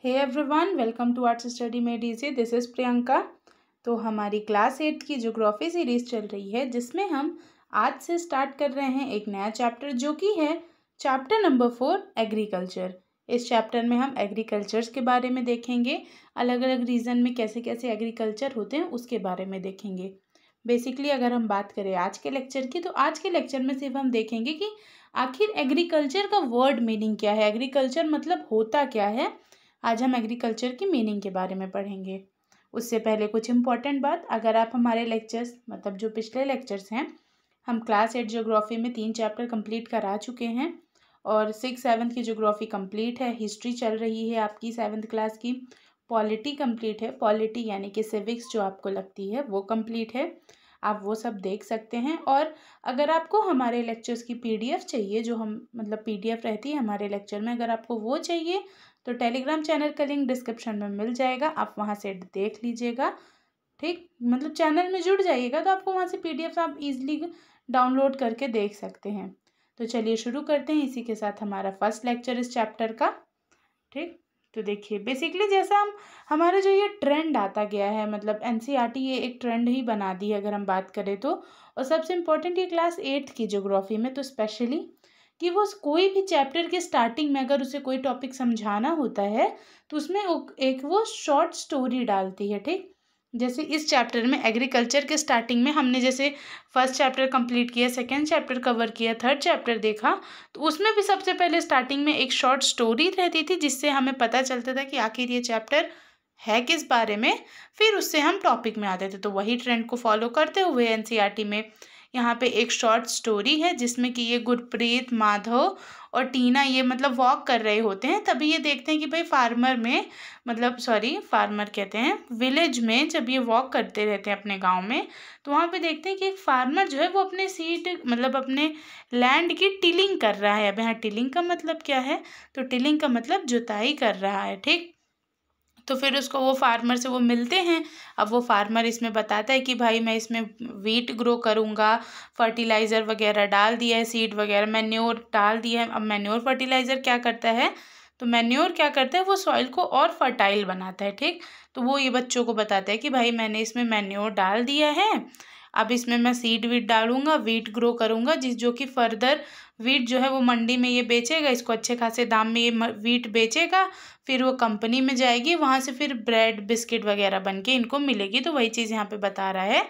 Hey everyone, welcome to arts study made easy. This is Priyanka. तो हमारी class 8 की geography series चल रही है, जिसमें हम आज से स्टार्ट कर रहे हैं एक नया चैप्टर, जो कि है चैप्टर नंबर 4 एग्रीकल्चर। इस चैप्टर में हम एग्रीकल्चर्स के बारे में देखेंगे, अलग अलग रीजन में कैसे कैसे एग्रीकल्चर होते हैं उसके बारे में देखेंगे। बेसिकली अगर हम बात करें आज के लेक्चर की, तो आज के लेक्चर में सिर्फ हम देखेंगे कि आखिर एग्रीकल्चर का वर्ड मीनिंग क्या है, एग्रीकल्चर मतलब होता क्या है। आज हम एग्रीकल्चर की मीनिंग के बारे में पढ़ेंगे। उससे पहले कुछ इंपॉर्टेंट बात, अगर आप हमारे लेक्चर्स मतलब जो पिछले लेक्चर्स हैं, हम क्लास 8 ज्योग्राफी में 3 चैप्टर कंप्लीट करा चुके हैं और 6-7 की ज्योग्राफी कंप्लीट है। हिस्ट्री चल रही है आपकी 7th क्लास की। पॉलिटी कंप्लीट है, पॉलिटी यानी कि सिविक्स जो आपको लगती है वो कंप्लीट है। आप वो सब देख सकते हैं। और अगर आपको हमारे लेक्चर्स की पीडीएफ चाहिए, जो हम मतलब पीडीएफ रहती है हमारे लेक्चर में, अगर आपको वो चाहिए तो टेलीग्राम चैनल का लिंक डिस्क्रिप्शन में मिल जाएगा, आप वहाँ से देख लीजिएगा। ठीक, मतलब चैनल में जुड़ जाइएगा तो आपको वहाँ से पीडीएफ आप इजीली डाउनलोड करके देख सकते हैं। तो चलिए शुरू करते हैं इसी के साथ हमारा फर्स्ट लेक्चर इस चैप्टर का। ठीक, तो देखिए बेसिकली जैसा हमारा जो ये ट्रेंड आता गया है, मतलब एनसीईआरटी ये एक ट्रेंड ही बना दी है अगर हम बात करें तो। और सबसे इम्पोर्टेंट ये क्लास 8 की ज्योग्राफी में तो स्पेशली कि वो कोई भी चैप्टर के स्टार्टिंग में अगर उसे कोई टॉपिक समझाना होता है तो उसमें एक वो शॉर्ट स्टोरी डालती है। ठीक, जैसे इस चैप्टर में एग्रीकल्चर के स्टार्टिंग में हमने जैसे फर्स्ट चैप्टर कंप्लीट किया, सेकंड चैप्टर कवर किया, थर्ड चैप्टर देखा, तो उसमें भी सबसे पहले स्टार्टिंग में एक शॉर्ट स्टोरी रहती थी, जिससे हमें पता चलता था कि आखिर ये चैप्टर है किस बारे में। फिर उससे हम टॉपिक में आते थे। तो वही ट्रेंड को फॉलो करते हुए एनसीईआरटी में यहाँ पे एक शॉर्ट स्टोरी है, जिसमें कि ये गुरप्रीत, माधव और टीना ये मतलब वॉक कर रहे होते हैं। तभी ये देखते हैं कि भाई फार्मर में मतलब फार्मर कहते हैं विलेज में, जब ये वॉक करते रहते हैं अपने गांव में, तो वहाँ पे देखते हैं कि एक फार्मर जो है वो अपने सीड मतलब अपने लैंड की टिलिंग कर रहा है। अब यहाँ टिलिंग का मतलब क्या है, तो टिलिंग का मतलब जुताई कर रहा है। ठीक, तो फिर उसको वो फार्मर से वो मिलते हैं। अब वो फार्मर इसमें बताता है कि भाई मैं इसमें वीट ग्रो करूँगा, फर्टिलाइज़र वगैरह डाल दिया है, सीड वगैरह मैन्योर डाल दिया है। अब मैन्योर फर्टिलाइज़र क्या करता है, तो मैन्योर क्या करता है, वो सॉइल को और फर्टाइल बनाता है। ठीक, तो वो ये बच्चों को बताता है कि भाई मैंने इसमें मैन्योर डाल दिया है, अब इसमें मैं सीड वीट डालूंगा, वीट ग्रो करूँगा, जो कि फर्दर वीट जो है वो मंडी में ये बेचेगा, इसको अच्छे खासे दाम में ये वीट बेचेगा, फिर वो कंपनी में जाएगी, वहाँ से फिर ब्रेड बिस्किट वगैरह बन के इनको मिलेगी। तो वही चीज़ यहाँ पे बता रहा है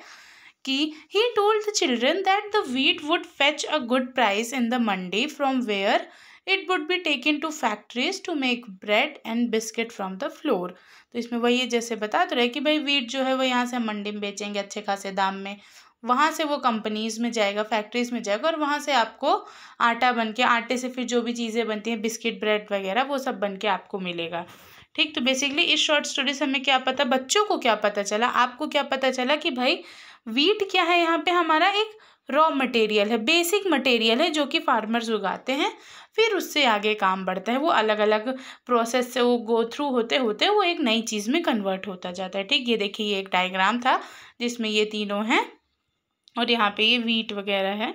कि he told the children that the wheat would fetch a good price in the mandi from where it would be taken to factories to make bread and biscuit from the flour. तो इसमें वही जैसे बता तो रहे कि भाई वीट जो है वो यहाँ से हम मंडी में बेचेंगे अच्छे खासे दाम में, वहाँ से वो कंपनीज़ में जाएगा, फैक्ट्रीज़ में जाएगा, और वहाँ से आपको आटा बन के, आटे से फिर जो भी चीज़ें बनती हैं बिस्किट ब्रेड वगैरह, वो सब बन के आपको मिलेगा। ठीक, तो बेसिकली इस शॉर्ट स्टोरी से हमें क्या पता, बच्चों को क्या पता चला, आपको क्या पता चला कि भाई वीट क्या है, यहाँ पे हमारा एक रॉ मटेरियल है, बेसिक मटेरियल है जो कि फार्मर्स उगाते हैं, फिर उससे आगे काम बढ़ता है, वो अलग अलग प्रोसेस से वो गो थ्रू होते होते वो एक नई चीज़ में कन्वर्ट होता जाता है। ठीक, ये देखिए ये एक डायग्राम था जिसमें ये तीनों हैं और यहाँ पे ये वीट वगैरह है।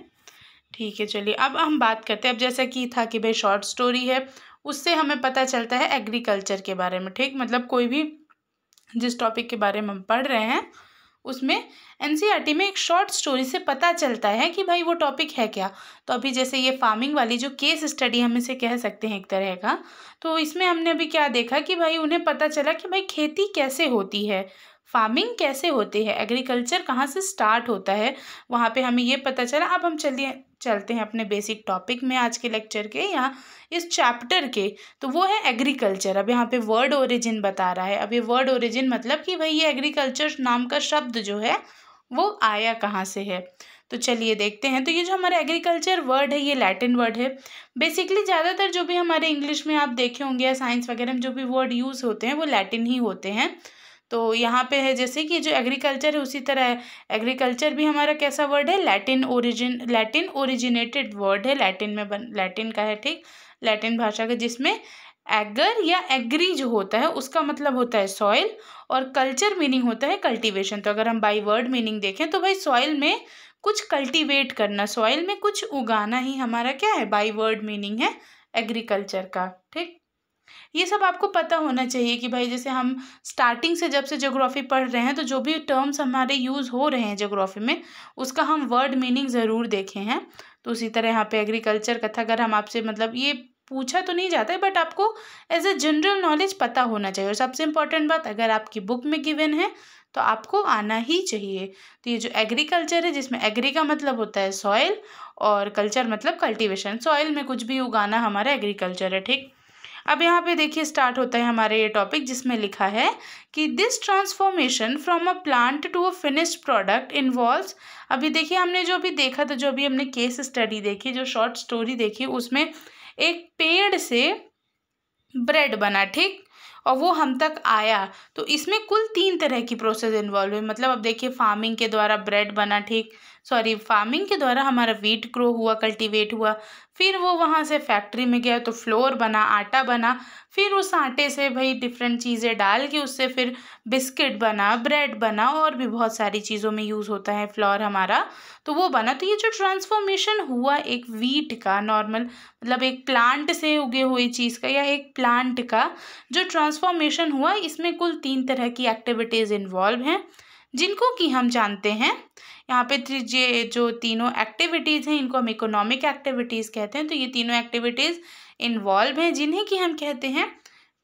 ठीक है, चलिए अब हम बात करते हैं। अब जैसा कि था कि भाई शॉर्ट स्टोरी है, उससे हमें पता चलता है एग्रीकल्चर के बारे में। ठीक, मतलब कोई भी जिस टॉपिक के बारे में हम पढ़ रहे हैं उसमें एनसीईआरटी में एक शॉर्ट स्टोरी से पता चलता है कि भाई वो टॉपिक है क्या। तो अभी जैसे ये फार्मिंग वाली जो केस स्टडी हम इसे कह सकते हैं एक तरह का, तो इसमें हमने अभी क्या देखा कि भाई उन्हें पता चला कि भाई खेती कैसे होती है, फार्मिंग कैसे होती है, एग्रीकल्चर कहाँ से स्टार्ट होता है, वहाँ पे हमें ये पता चला। अब हम चलते हैं अपने बेसिक टॉपिक में आज के लेक्चर के, यहाँ इस चैप्टर के, तो वो है एग्रीकल्चर। अब यहाँ पे वर्ड ओरिजिन बता रहा है। अब ये वर्ड ओरिजिन मतलब कि भाई ये एग्रीकल्चर नाम का शब्द जो है वो आया कहाँ से है। तो चलिए देखते हैं। तो ये जो हमारा एग्रीकल्चर वर्ड है ये लैटिन वर्ड है। बेसिकली ज़्यादातर जो भी हमारे इंग्लिश में आप देखे होंगे या साइंस वगैरह में जो भी वर्ड यूज़ होते हैं वो लैटिन ही होते हैं। तो यहाँ पे है जैसे कि जो एग्रीकल्चर है उसी तरह है, एग्रीकल्चर भी हमारा कैसा वर्ड है, लैटिन ओरिजिनेटेड वर्ड है, लैटिन का है। ठीक, लैटिन भाषा का, जिसमें एगर या एग्री जो होता है उसका मतलब होता है सॉइल, और कल्चर मीनिंग होता है कल्टीवेशन। तो अगर हम बाई वर्ड मीनिंग देखें तो भाई सॉइल में कुछ कल्टीवेट करना, सॉइल में कुछ उगाना ही हमारा क्या है, बाई वर्ड मीनिंग है एग्रीकल्चर का। ठीक, ये सब आपको पता होना चाहिए कि भाई जैसे हम स्टार्टिंग से जब से ज्योग्राफी पढ़ रहे हैं तो जो भी टर्म्स हमारे यूज़ हो रहे हैं ज्योग्राफी में उसका हम वर्ड मीनिंग ज़रूर देखे हैं। तो उसी तरह यहाँ पे एग्रीकल्चर का था, अगर हम आपसे मतलब ये पूछा तो नहीं जाता है बट आपको एज ए जनरल नॉलेज पता होना चाहिए। और सबसे इम्पोर्टेंट बात, अगर आपकी बुक में गिवन है तो आपको आना ही चाहिए। तो ये जो एग्रीकल्चर है, जिसमें एग्री का मतलब होता है सॉइल और कल्चर मतलब कल्टीवेशन, सॉइल में कुछ भी उगाना हमारा एग्रीकल्चर है, ठीक। अब यहाँ पे देखिए स्टार्ट होता है हमारे ये टॉपिक, जिसमें लिखा है कि this transformation from a plant to a finished product involves. अभी देखिए हमने जो भी देखा था, जो अभी हमने केस स्टडी देखी, जो शॉर्ट स्टोरी देखी, उसमें एक पेड़ से ब्रेड बना, ठीक, और वो हम तक आया। तो इसमें कुल 3 तरह की प्रोसेस इन्वॉल्व है। मतलब अब देखिए फार्मिंग के द्वारा ब्रेड बना, ठीक, सॉरी फार्मिंग के द्वारा हमारा वीट ग्रो हुआ, कल्टीवेट हुआ, फिर वो वहाँ से फैक्ट्री में गया तो फ्लोर बना, आटा बना, फिर उस आटे से भाई डिफरेंट चीज़ें डाल के उससे फिर बिस्किट बना, ब्रेड बना, और भी बहुत सारी चीज़ों में यूज़ होता है फ्लोर हमारा, तो वो बना। तो ये जो ट्रांसफॉर्मेशन हुआ एक वीट का, नॉर्मल मतलब एक प्लांट से उगे हुई चीज़ का या एक प्लांट का जो ट्रांसफॉर्मेशन हुआ, इसमें कुल 3 तरह की एक्टिविटीज़ इन्वॉल्व हैं, जिनको कि हम जानते हैं यहाँ पे ये जो तीनों एक्टिविटीज़ हैं इनको हम इकोनॉमिक एक्टिविटीज़ कहते हैं। तो ये तीनों एक्टिविटीज़ इन्वॉल्व हैं, जिन्हें कि हम कहते हैं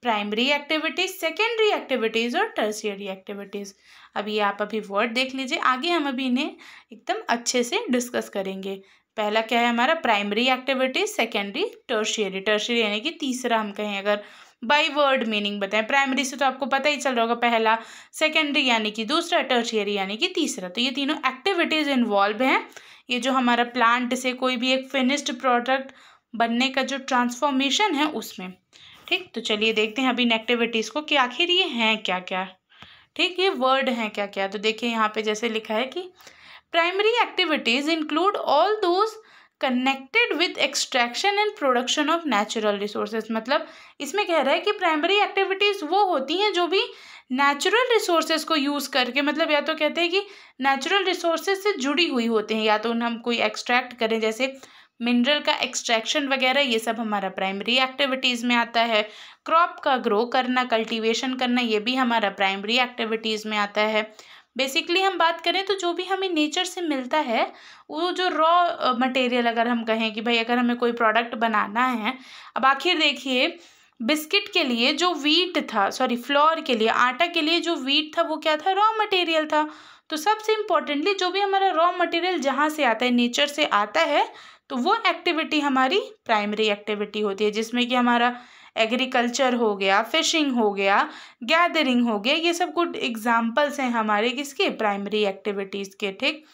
प्राइमरी एक्टिविटीज़, सेकेंडरी एक्टिविटीज़ और टर्शियरी एक्टिविटीज़। अभी आप अभी वर्ड देख लीजिए, आगे हम अभी इन्हें एकदम अच्छे से डिस्कस करेंगे। पहला क्या है हमारा primary activities, secondary, tertiary. Tertiary यानी कि तीसरा हम कहें अगर बाय वर्ड मीनिंग बताएं। प्राइमरी से तो आपको पता ही चल रहा होगा पहला, सेकेंडरी यानी कि दूसरा, टर्शियरी यानी कि तीसरा। तो ये तीनों एक्टिविटीज़ इन्वॉल्व हैं। ये जो हमारा प्लांट से कोई भी एक फिनिश्ड प्रोडक्ट बनने का जो ट्रांसफॉर्मेशन है उसमें, ठीक। तो चलिए देखते हैं अभी इन एक्टिविटीज़ को कि आखिर ये हैं क्या क्या, ठीक, ये वर्ड हैं क्या क्या। तो देखिए यहाँ पे जैसे लिखा है कि primary activities include all those connected with extraction and production of natural resources. मतलब इसमें कह रहा है कि प्राइमरी एक्टिविटीज़ वो होती हैं जो भी नेचुरल रिसोर्सेज को यूज़ करके, मतलब या तो कहते हैं कि नेचुरल रिसोर्सेज से जुड़ी हुई होती हैं, या तो उन्हें हम कोई एक्सट्रैक्ट करें जैसे मिनरल का एक्सट्रैक्शन वगैरह, ये सब हमारा प्राइमरी एक्टिविटीज़ में आता है। क्रॉप का ग्रो करना, कल्टीवेशन करना, ये भी हमारा प्राइमरी एक्टिविटीज़ में आता है। बेसिकली हम बात करें तो जो भी हमें नेचर से मिलता है, वो जो रॉ मटेरियल अगर हम कहें कि भाई अगर हमें कोई प्रोडक्ट बनाना है, अब आखिर देखिए बिस्किट के लिए जो वीट था, सॉरी फ्लोर के लिए, आटा के लिए जो वीट था वो क्या था, रॉ मटेरियल था। तो सबसे इम्पोर्टेंटली जो भी हमारा रॉ मटेरियल जहाँ से आता है, नेचर से आता है, तो वो एक्टिविटी हमारी प्राइमरी एक्टिविटी होती है, जिसमें कि हमारा एग्रीकल्चर हो गया, फिशिंग हो गया, गैदरिंग हो गया, ये सब कुछ एग्जाम्पल्स हैं हमारे किसके, प्राइमरी एक्टिविटीज़ के, ठीक।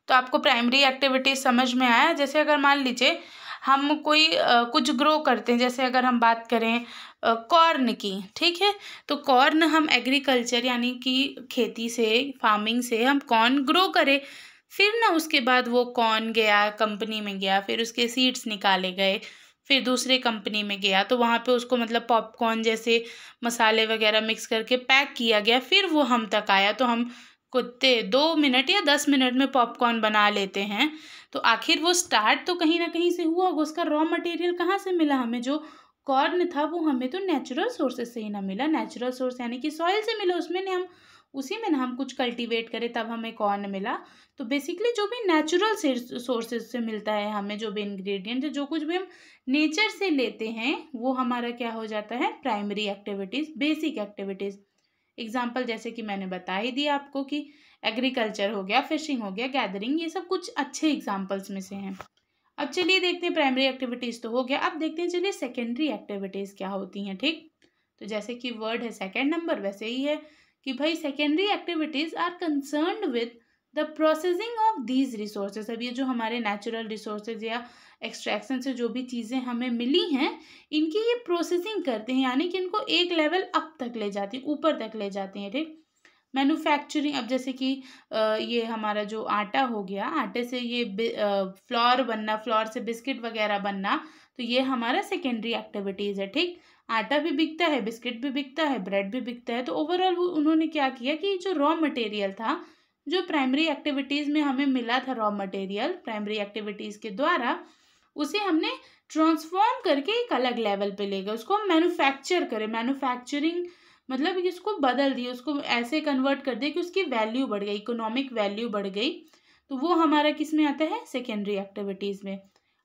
तो आपको प्राइमरी एक्टिविटीज़ समझ में आया। जैसे अगर मान लीजिए हम कोई कुछ ग्रो करते हैं, जैसे अगर हम बात करें कॉर्न की, ठीक है, तो कॉर्न हम एग्रीकल्चर यानी कि खेती से, फार्मिंग से हम कॉर्न ग्रो करें, फिर ना उसके बाद वो कॉर्न गया कंपनी में गया, फिर उसके सीड्स निकाले गए, फिर दूसरे कंपनी में गया तो वहाँ पे उसको मतलब पॉपकॉर्न जैसे मसाले वगैरह मिक्स करके पैक किया गया, फिर वो हम तक आया। तो हम कुत्ते 2 मिनट या 10 मिनट में पॉपकॉर्न बना लेते हैं। तो आखिर वो स्टार्ट तो कहीं ना कहीं से हुआ होगा, उसका रॉ मटेरियल कहाँ से मिला हमें, जो कॉर्न था वो हमें तो नेचुरल सोर्सेज से ही ना मिला, नेचुरल सोर्स यानी कि सॉइल से मिला, उसमें ने हम उसी में ना हम कुछ कल्टीवेट करें तब हमें कॉर्न मिला। तो बेसिकली जो भी नेचुरल सोर्सेज से मिलता है हमें, जो भी इंग्रेडिएंट जो कुछ भी हम नेचर से लेते हैं, वो हमारा क्या हो जाता है, primary activities, basic activities. Example जैसे कि मैंने बता ही दिया आपको कि एग्रीकल्चर हो गया, फिशिंग हो गया, गैदरिंग, ये सब कुछ अच्छे एग्जाम्पल्स में से हैं। अब चलिए देखते हैं प्राइमरी एक्टिविटीज़ तो हो गया, अब देखते हैं चलिए सेकेंडरी एक्टिविटीज़ क्या होती हैं, ठीक। तो जैसे कि वर्ड है सेकेंड नंबर, वैसे ही है कि भाई secondary activities are concerned with the processing of these resources. अब ये जो हमारे नेचुरल रिसोर्सेज या एक्सट्रैक्शन से जो भी चीज़ें हमें मिली हैं, इनकी ये प्रोसेसिंग करते हैं, यानी कि इनको एक लेवल अप तक ले जाती हैं, ऊपर तक ले जाती हैं, ठीक। मैन्युफैक्चरिंग, अब जैसे कि ये हमारा जो आटा हो गया, आटे से ये फ्लोर बनना, फ्लोर से बिस्किट वगैरह बनना, तो ये हमारा सेकेंडरी एक्टिविटीज़ है, ठीक। आटा भी बिकता है, बिस्किट भी बिकता है, ब्रेड भी बिकता है। तो ओवरऑल उन्होंने क्या किया कि जो रॉ मटेरियल था, जो प्राइमरी एक्टिविटीज़ में हमें मिला था रॉ मटेरियल प्राइमरी एक्टिविटीज़ के द्वारा, उसे हमने ट्रांसफॉर्म करके एक अलग लेवल पे ले गए, उसको हम मैन्युफैक्चर करें, मैन्युफैक्चरिंग मतलब इसको बदल दिए, उसको ऐसे कन्वर्ट कर दिया कि उसकी वैल्यू बढ़ गई, इकोनॉमिक वैल्यू बढ़ गई, तो वो हमारा किस में आता है, सेकेंडरी एक्टिविटीज़ में।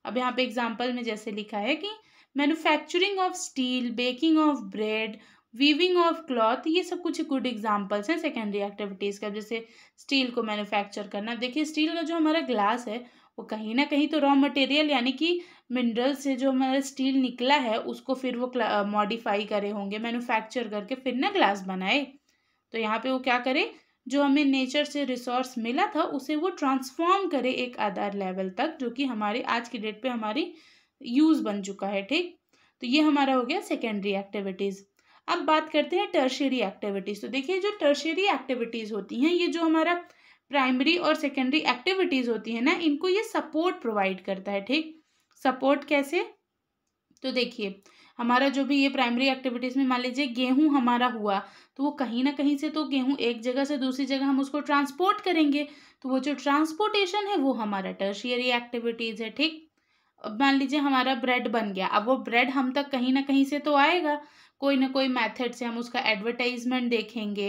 अब यहाँ पे एग्जाम्पल में जैसे लिखा है कि manufacturing of steel, baking of bread, weaving of cloth, ये सब कुछ गुड एग्जाम्पल्स हैं सेकेंडरी एक्टिविटीज़ का। जैसे स्टील को मैन्युफैक्चर करना, देखिए स्टील का जो हमारा ग्लास है वो कहीं ना कहीं तो रॉ मटेरियल यानी कि मिनरल से जो हमारा स्टील निकला है उसको फिर वो मॉडिफाई करे होंगे, मैन्युफैक्चर करके फिर ना ग्लास बनाए। तो यहाँ पे वो क्या करे, जो हमें नेचर से रिसोर्स मिला था उसे वो ट्रांसफॉर्म करे एक अदर लेवल तक, जो कि हमारे आज की डेट पे हमारी यूज़ बन चुका है। ठीक, तो ये हमारा हो गया सेकेंडरी एक्टिविटीज़। अब बात करते हैं टर्शियरी एक्टिविटीज़। तो देखिए जो टर्शियरी एक्टिविटीज़ होती हैं, ये जो हमारा प्राइमरी और सेकेंडरी एक्टिविटीज़ होती हैं ना, इनको ये सपोर्ट प्रोवाइड करता है। ठीक, सपोर्ट कैसे, तो देखिए हमारा जो भी ये प्राइमरी एक्टिविटीज़ में मान लीजिए गेहूं हमारा हुआ, तो वो कहीं ना कहीं से तो गेहूं एक जगह से दूसरी जगह हम उसको ट्रांसपोर्ट करेंगे, तो वो जो ट्रांसपोर्टेशन है वो हमारा टर्शियरी एक्टिविटीज़ है। ठीक, अब मान लीजिए हमारा ब्रेड बन गया, अब वो ब्रेड हम तक कहीं ना कहीं से तो आएगा, कोई ना कोई मेथड से हम उसका एडवर्टाइजमेंट देखेंगे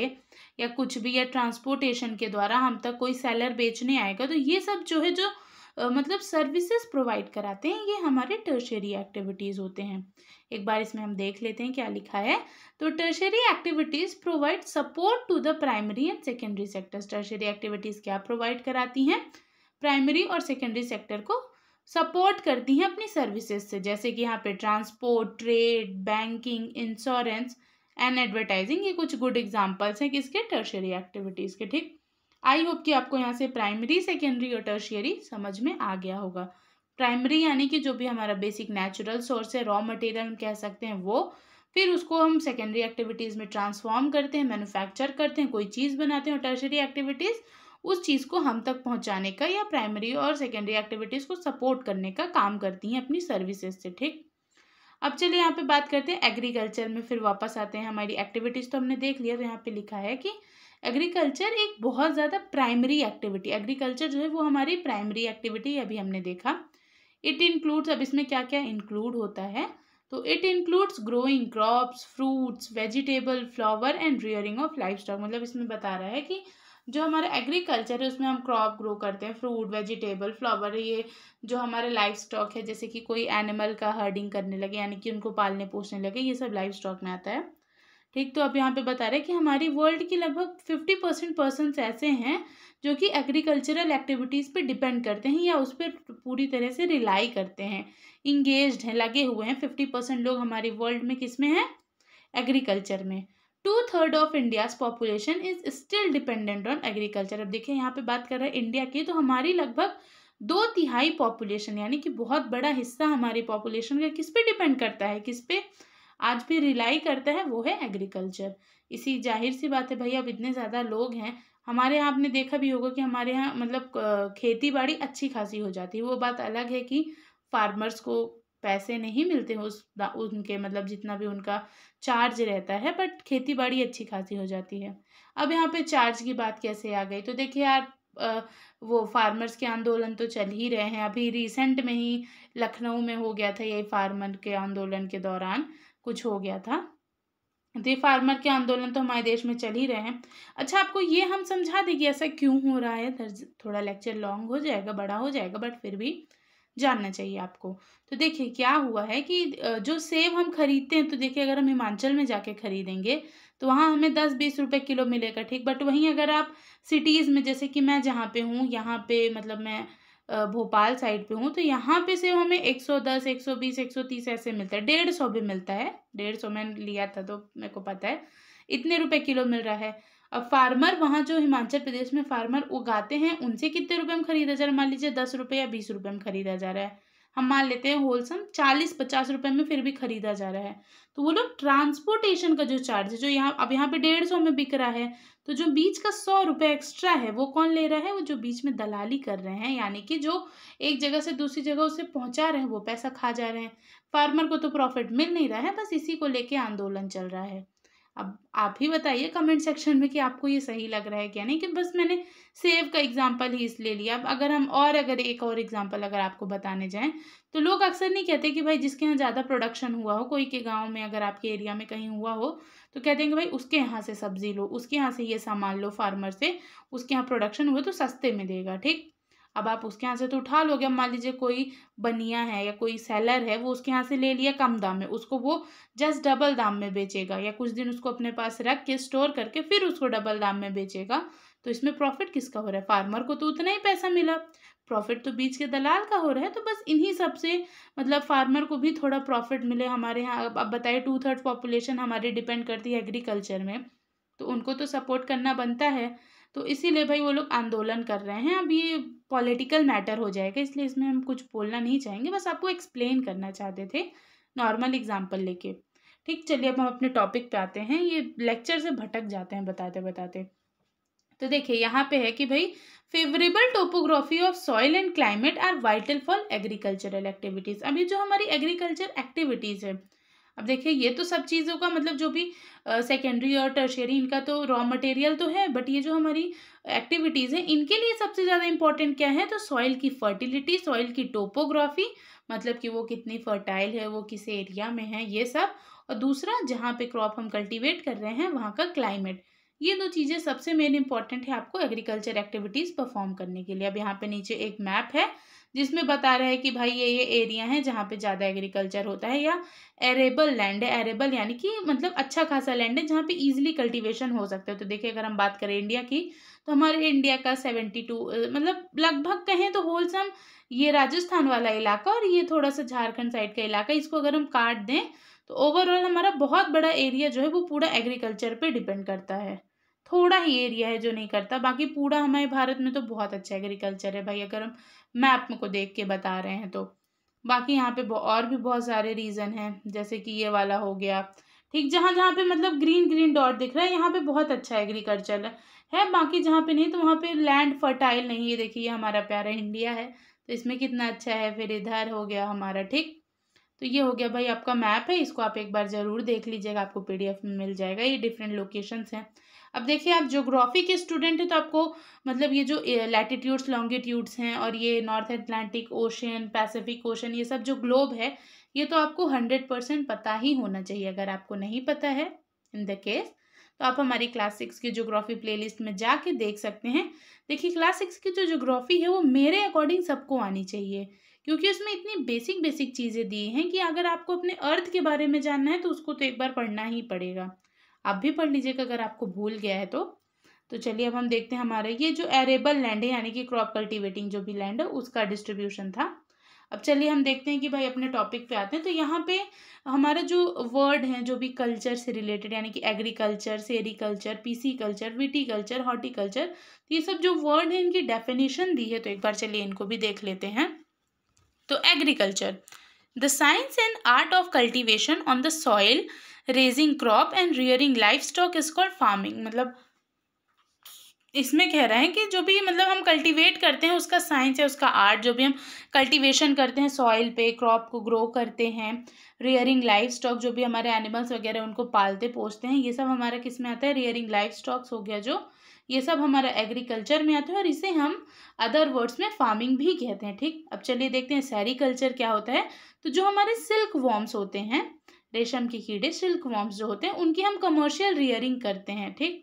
या कुछ भी, या ट्रांसपोर्टेशन के द्वारा हम तक कोई सेलर बेचने आएगा, तो ये सब जो है जो मतलब सर्विसेज प्रोवाइड कराते हैं, ये हमारे टर्शियरी एक्टिविटीज़ होते हैं। एक बार इसमें हम देख लेते हैं क्या लिखा है। तो tertiary activities provide support to the primary and secondary sectors. Tertiary activities क्या प्रोवाइड कराती हैं, प्राइमरी और सेकेंडरी सेक्टर को सपोर्ट करती हैं अपनी सर्विसेज से, जैसे कि यहाँ पे transport, trade, banking, insurance and advertising, ये कुछ गुड एग्जांपल्स हैं किसके, टर्शियरी एक्टिविटीज़ के। ठीक, आई होप कि आपको यहाँ से प्राइमरी, सेकेंडरी और टर्शियरी समझ में आ गया होगा। प्राइमरी यानी कि जो भी हमारा बेसिक नेचुरल सोर्स है, रॉ मटेरियल हम कह सकते हैं वो, फिर उसको हम सेकेंडरी एक्टिविटीज़ में ट्रांसफॉर्म करते हैं, मैन्युफैक्चर करते हैं, कोई चीज़ बनाते हैं, और टर्शियरी एक्टिविटीज़ उस चीज़ को हम तक पहुँचाने का या प्राइमरी और सेकेंडरी एक्टिविटीज़ को सपोर्ट करने का काम करती हैं अपनी सर्विसेज से। ठीक, अब चलिए यहाँ पे बात करते हैं एग्रीकल्चर में, फिर वापस आते हैं। हमारी एक्टिविटीज़ तो हमने देख लिया, तो यहाँ पे लिखा है कि एग्रीकल्चर एक बहुत ज़्यादा प्राइमरी एक्टिविटी, एग्रीकल्चर जो है वो हमारी प्राइमरी एक्टिविटी अभी हमने देखा। इट इंक्लूड्स, अब इसमें क्या क्या इंक्लूड होता है, तो it includes growing crops, fruits, vegetable, flower and rearing of life stock. मतलब इसमें बता रहा है कि जो हमारा एग्रीकल्चर है उसमें हम क्रॉप ग्रो करते हैं, फ्रूट, वेजिटेबल, फ्लावर, ये जो हमारे लाइफ स्टॉक है, जैसे कि कोई एनिमल का हर्डिंग करने लगे यानी कि उनको पालने पोसने लगे, ये सब लाइफ स्टॉक में आता है। ठीक, तो अब यहाँ पे बता रहे हैं कि हमारी वर्ल्ड की लगभग 50% पर्सन्स ऐसे हैं जो कि एग्रीकल्चरल एक्टिविटीज़ पे डिपेंड करते हैं या उस पर पूरी तरह से रिलाई करते हैं, इंगेज्ड हैं, लगे हुए हैं। 50% लोग हमारी वर्ल्ड में किस में हैं, एग्रीकल्चर में। 2/3 of India's population is still dependent on agriculture. अब देखिए यहाँ पे बात कर रहे हैं इंडिया की, तो हमारी लगभग 2/3 पॉपुलेशन यानी कि बहुत बड़ा हिस्सा हमारी पॉपुलेशन का किस पे डिपेंड करता है, किस पे आज भी रिलाई करता है, वो है एग्रीकल्चर। इसी जाहिर सी बात है भाई, अब इतने ज़्यादा लोग हैं हमारे यहाँ, आपने देखा भी होगा कि हमारे यहाँ मतलब खेती बाड़ी अच्छी खासी हो जाती है। वो बात अलग है कि फार्मर्स को पैसे नहीं मिलते उनके मतलब जितना भी उनका चार्ज रहता है, बट खेती बाड़ी अच्छी खासी हो जाती है। अब यहाँ पे चार्ज की बात कैसे आ गई, तो देखिए यार वो फार्मर्स के आंदोलन तो चल ही रहे हैं। अभी रिसेंट में ही लखनऊ में हो गया था, ये फार्मर के आंदोलन के दौरान कुछ हो गया था। तो ये फार्मर के आंदोलन तो हमारे देश में चल ही रहे हैं। अच्छा, आपको ये हम समझा दें कि ऐसा क्यों हो रहा है, थोड़ा लेक्चर लॉन्ग हो जाएगा, बड़ा हो जाएगा, बट फिर भी जानना चाहिए आपको। तो देखिए क्या हुआ है कि जो सेब हम खरीदते हैं, तो देखिए अगर हम हिमाचल में जाके खरीदेंगे तो वहाँ हमें 10-20 रुपए किलो मिलेगा। ठीक, बट वहीं अगर आप सिटीज़ में, जैसे कि मैं जहाँ पे हूँ, यहाँ पे मतलब मैं भोपाल साइड पे हूँ, तो यहाँ पे सेब हमें 110, 120, 130 ऐसे मिलता है, 150 भी मिलता है। 150 मैंने लिया था तो मेरे को पता है, इतने रुपए किलो मिल रहा है। अब फार्मर वहाँ जो हिमाचल प्रदेश में फार्मर उगाते हैं, उनसे कितने रुपए में खरीदा जा रहा है, मान लीजिए 10 रुपये या 20 रुपये में खरीदा जा रहा है। हम मान लेते हैं होलसम 40-50 रुपये में फिर भी खरीदा जा रहा है। तो वो लोग ट्रांसपोर्टेशन का जो चार्ज है, जो यहाँ अब यहाँ पे 150 में बिक रहा है, तो जो बीच का 100 रुपये एक्स्ट्रा है वो कौन ले रहा है, वो जो बीच में दलाली कर रहे हैं, यानी कि जो एक जगह से दूसरी जगह उसे पहुँचा रहे हैं, वो पैसा खा जा रहे हैं। फार्मर को तो प्रॉफिट मिल नहीं रहा है, बस इसी को लेके आंदोलन चल रहा है। अब आप ही बताइए कमेंट सेक्शन में कि आपको ये सही लग रहा है क्या नहीं, कि बस मैंने सेव का एग्जांपल ही इसलिए लिया। अब अगर एक और एग्जांपल अगर आपको बताने जाएं, तो लोग अक्सर नहीं कहते कि भाई जिसके यहाँ ज़्यादा प्रोडक्शन हुआ हो, कोई के गाँव में अगर आपके एरिया में कहीं हुआ हो, तो कहते हैं कि भाई उसके यहाँ से सब्जी लो, उसके यहाँ से ये सामान लो फार्मर से, उसके यहाँ प्रोडक्शन हुए तो सस्ते में देगा। ठीक, अब आप उसके यहाँ से तो उठा लोगे। अब मान लीजिए कोई बनिया है या कोई सेलर है, वो उसके यहाँ से ले लिया कम दाम में, उसको वो जस्ट डबल दाम में बेचेगा, या कुछ दिन उसको अपने पास रख के स्टोर करके फिर उसको डबल दाम में बेचेगा। तो इसमें प्रॉफिट किसका हो रहा है? फार्मर को तो उतना ही पैसा मिला, प्रॉफिट तो बीच के दलाल का हो रहा है। तो बस इन्हीं सब से मतलब फार्मर को भी थोड़ा प्रॉफिट मिले। हमारे यहाँ अब बताइए 2/3 पॉपुलेशन हमारी डिपेंड करती है एग्रीकल्चर में, तो उनको तो सपोर्ट करना बनता है। तो इसीलिए भाई वो लोग आंदोलन कर रहे हैं। अब ये पॉलिटिकल मैटर हो जाएगा, इसलिए इसमें हम कुछ बोलना नहीं चाहेंगे, बस आपको एक्सप्लेन करना चाहते थे नॉर्मल एग्जाम्पल लेके। ठीक, चलिए अब हम अपने टॉपिक पे आते हैं। ये लेक्चर से भटक जाते हैं बताते बताते। तो देखिए यहाँ पे है कि भाई favourable topography of soil and climate are vital for agricultural activities. अभी जो हमारी एग्रीकल्चर एक्टिविटीज है, अब देखिए ये तो सब चीज़ों का मतलब जो भी सेकेंडरी और टर्शियरी इनका तो रॉ मटेरियल तो है, बट ये जो हमारी एक्टिविटीज़ हैं इनके लिए सबसे ज़्यादा इंपॉर्टेंट क्या है? तो सॉइल की फर्टिलिटी, सॉइल की टोपोग्राफी, मतलब कि वो कितनी फर्टाइल है, वो किस एरिया में है, ये सब। और दूसरा जहाँ पे क्रॉप हम कल्टीवेट कर रहे हैं वहाँ का क्लाइमेट। ये दो चीज़ें सबसे मेन इंपॉर्टेंट है आपको एग्रीकल्चर एक्टिविटीज़ परफॉर्म करने के लिए। अब यहाँ पे नीचे एक मैप है जिसमें बता रहा है कि भाई ये एरिया है जहाँ पे ज़्यादा एग्रीकल्चर होता है, या एरेबल लैंड है। एरेबल यानी कि मतलब अच्छा खासा लैंड है जहाँ पे इजीली कल्टीवेशन हो सकता है। तो देखिए अगर हम बात करें इंडिया की, तो हमारे इंडिया का 72 मतलब लगभग कहें तो होलसम ये राजस्थान वाला इलाका और ये थोड़ा सा झारखंड साइड का इलाका, इसको अगर हम काट दें तो ओवरऑल हमारा बहुत बड़ा एरिया जो है वो पूरा एग्रीकल्चर पे डिपेंड करता है। थोड़ा ही एरिया है जो नहीं करता, बाकी पूरा हमारे भारत में तो बहुत अच्छा एग्रीकल्चर है भाई, अगर हम मैप को देख के बता रहे हैं तो। बाकी यहाँ पे और भी बहुत सारे रीज़न हैं, जैसे कि ये वाला हो गया। ठीक, जहाँ जहाँ पे मतलब ग्रीन ग्रीन डॉट दिख रहा है यहाँ पे बहुत अच्छा एग्रीकल्चर है। बाकी जहाँ पे नहीं तो वहाँ पे लैंड फर्टाइल नहीं है। देखिए ये हमारा प्यारा इंडिया है तो इसमें कितना अच्छा है। फिर इधर हो गया हमारा, ठीक, तो ये हो गया भाई आपका मैप है, इसको आप एक बार ज़रूर देख लीजिएगा, आपको पीडीएफ में मिल जाएगा। ये डिफरेंट लोकेशंस हैं। अब देखिए आप ज्योग्राफी के स्टूडेंट हैं तो आपको मतलब ये जो लैटिट्यूड्स लॉन्गिट्यूड्स हैं और ये north Atlantic ocean, Pacific ocean, ये सब जो ग्लोब है ये तो आपको 100% पता ही होना चाहिए। अगर आपको नहीं पता है इन द केस तो आप हमारी क्लास 6 की ज्योग्राफी प्लेलिस्ट में जाके देख सकते हैं। देखिए क्लास 6 की जो ज्योग्राफी है वो मेरे अकॉर्डिंग सबको आनी चाहिए, क्योंकि उसमें इतनी बेसिक बेसिक चीज़ें दी हैं कि अगर आपको अपने अर्थ के बारे में जानना है तो उसको तो एक बार पढ़ना ही पड़ेगा। आप भी पढ़ लीजिएगा अगर आपको भूल गया है तो चलिए अब हम देखते हैं हमारे ये जो एरेबल लैंड है यानी कि क्रॉप कल्टीवेटिंग जो भी लैंड है उसका डिस्ट्रीब्यूशन था। अब चलिए हम देखते हैं कि भाई अपने टॉपिक पे आते हैं। तो यहाँ पे हमारा जो वर्ड है जो भी कल्चर से रिलेटेड यानी कि agriculture, sericulture, pisciculture, viticulture, horticulture, तो ये सब जो वर्ड है इनकी डेफिनेशन दी है, तो एक बार चलिए इनको भी देख लेते हैं। तो agriculture, the science and art of cultivation on the soil, raising crop and rearing life stock is called farming. मतलब इसमें कह रहे हैं कि जो भी मतलब हम कल्टीवेट करते हैं उसका साइंस है, उसका आर्ट, जो भी हम कल्टीवेशन करते हैं सॉइल पे, क्रॉप को ग्रो करते हैं, रियरिंग लाइफ स्टॉक जो भी हमारे एनिमल्स वगैरह उनको पालते पोसते हैं, ये सब हमारा किस में आता है? रियरिंग लाइफ स्टॉक्स हो गया जो, ये सब हमारा एग्रीकल्चर में आता है और इसे हम अदर वर्ड्स में फार्मिंग भी कहते हैं। ठीक, अब चलिए देखते हैं सेरीकल्चर क्या होता है। तो जो हमारे सिल्क वॉर्म्स होते हैं, रेशम के कीड़े, सिल्क वॉर्म्स जो होते हैं उनकी हम कमर्शियल रियरिंग करते हैं। ठीक,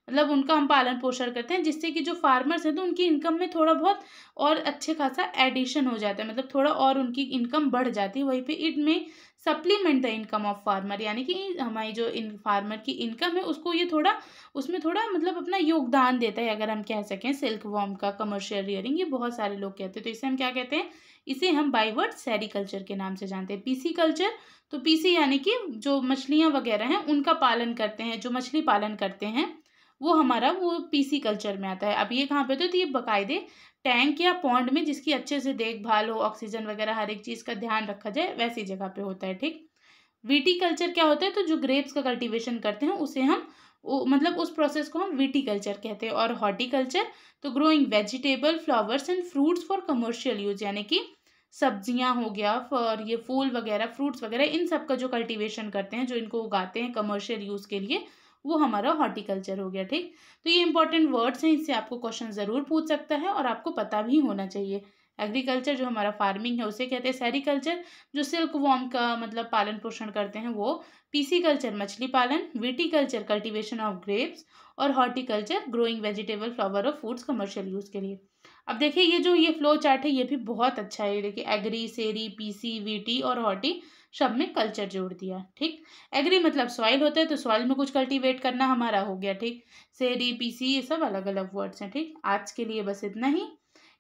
मतलब उनका हम पालन पोषण करते हैं जिससे कि जो फार्मर्स हैं तो उनकी इनकम में थोड़ा बहुत और अच्छे खासा एडिशन हो जाता है, मतलब थोड़ा और उनकी इनकम बढ़ जाती है। वहीं पे इट में supplement the income of farmer, यानी कि हमारी जो इन फार्मर की इनकम है उसको ये थोड़ा उसमें थोड़ा मतलब अपना योगदान देता है, अगर हम कह सकें। सिल्क वॉर्म का कमर्शियल रियरिंग ये बहुत सारे लोग कहते हैं, तो इसे हम क्या कहते हैं? इसे हम बाई वर्ड सेरीकल्चर के नाम से जानते हैं। पीसी कल्चर, तो पीसी यानी कि जो मछलियाँ वगैरह हैं उनका पालन करते हैं, जो मछली पालन करते हैं वो हमारा वो पीसी कल्चर में आता है। अब ये कहाँ पे होता है? तो ये बाकायदे टैंक या पॉन्ड में जिसकी अच्छे से देखभाल हो, ऑक्सीजन वगैरह हर एक चीज़ का ध्यान रखा जाए, वैसी जगह पे होता है। ठीक, वीटी कल्चर क्या होता है? तो जो ग्रेप्स का कल्टीवेशन करते हैं उसे हम मतलब उस प्रोसेस को हम वीटी कल्चर कहते हैं। और हॉर्टिकल्चर, तो growing vegetable, flowers and fruits for commercial use, यानी कि सब्जियां हो गया और ये फूल वगैरह, फ्रूट्स वगैरह, इन सब का जो कल्टीवेशन करते हैं, जो इनको उगाते हैं कमर्शियल यूज़ के लिए, वो हमारा हॉर्टिकल्चर हो गया। ठीक, तो ये इंपॉर्टेंट वर्ड्स हैं, इससे आपको क्वेश्चन ज़रूर पूछ सकता है और आपको पता भी होना चाहिए। एग्रीकल्चर जो हमारा फार्मिंग है उसे कहते हैं सेरिकल्चर, जो सिल्क वॉर्म का मतलब पालन पोषण करते हैं वो, पीसीकल्चर मछली पालन, विटीकल्चर कल्टीवेशन ऑफ ग्रेप्स, और हॉर्टिकल्चर ग्रोइंग वेजिटेबल, फ्लावर और फूड्स कमर्शियल यूज़ के लिए। अब देखिए ये जो ये फ्लो चार्ट है ये भी बहुत अच्छा है। देखिए एग्री, सेरी, पीसी, वीटी और हॉर्टी सब में कल्चर जोड़ दिया। ठीक, एग्री मतलब सॉइल होता है, तो सॉइल में कुछ कल्टीवेट करना हमारा हो गया। ठीक, सेरी, पीसी ये सब अलग अलग वर्ड्स हैं। ठीक, आज के लिए बस इतना ही।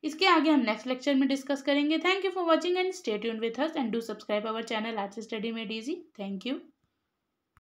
इसके आगे हम नेक्स्ट लेक्चर में डिस्कस करेंगे। Thank you for watching and stay tuned with us and do subscribe our channel arts study made easy. Thank you.